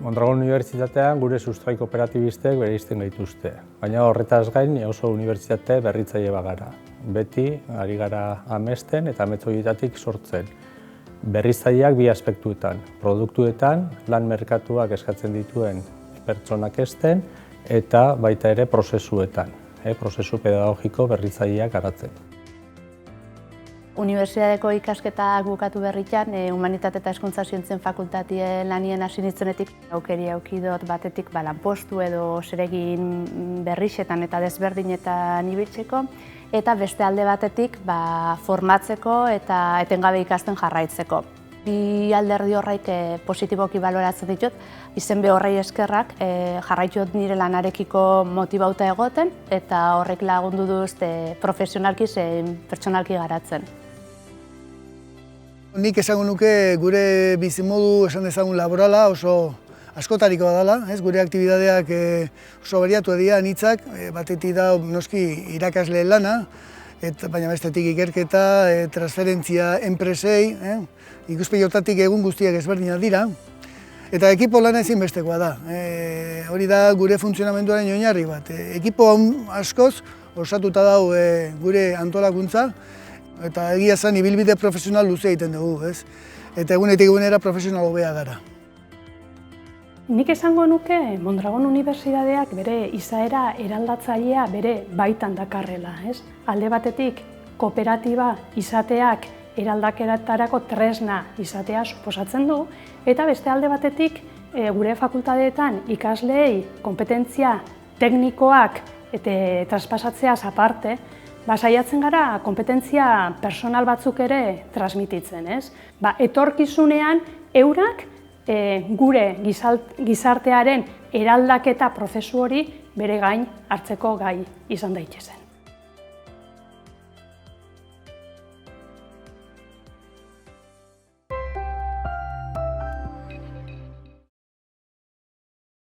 Mondragon Unibertsitatean gure sustrai kooperatibistek bereizten gaituzte, baina horretaz gain oso unibertsitate berritzaile bagara. Beti ari gara amesten eta amets horietatik sortzen. Berritzaileak bi aspektuetan, produktuetan, lan merkatuak eskatzen dituen pertsonak hezten eta baita ere prozesuetan, prozesu pedagogiko berritzaileak garatzen. Unibertsitateko ikasketak bukatu berritan, Humanitate eta Hezkuntza Zientzien Fakultatien lanien hasi nintzenetik aukeri eduki dut batetik lanpostu edo zeregin berrixetan eta desberdinetan ibiltzeko, eta beste alde batetik formatzeko eta etengabe ikasten jarraitzeko. Bi alderdi horreik positiboki baloratzen ditut, izen horrei eskerrak jarraitu dut nire lanarekiko motibauta egoten eta horrek lagundu duz profesionalki zein pertsonalki garatzen. Nik esango nuke gure bizimodu esan dezagun laborala oso askotarikoa dela, gure aktibidadeak oso bariatu dira anitzak, batetik da noski irakasle lana, baina bestetik ikerketa, transferentzia enpresei, ikuspegi hortatik egun guztiak ezberdinak dira, eta ekipo lana ezinbestekoa da. Hori da gure funtzionamenduaren oinarri bat. Ekipo askoz osatuta dago gure antolakuntza, eta egia zen ibilbide profesional luze egiten dugu, eta egunetik egunera profesional hobea gara. Nik esango nuke Mondragon Unibertsitateak bere izaera eraldatzailea bere baitan dakarrela. Alde batetik kooperatiba izateak eraldaketarako tresna izatea suposatzen du, eta beste alde batetik gure fakultateetan ikasleei konpetentzia teknikoak eta traspasatzeaz aparte, saiatzen gara konpetentzia personal batzuk ere transmititzen. Etorkizunean eurak gure gizartearen eraldaketa prozesu hori bere gain hartzeko gai izan daitezen.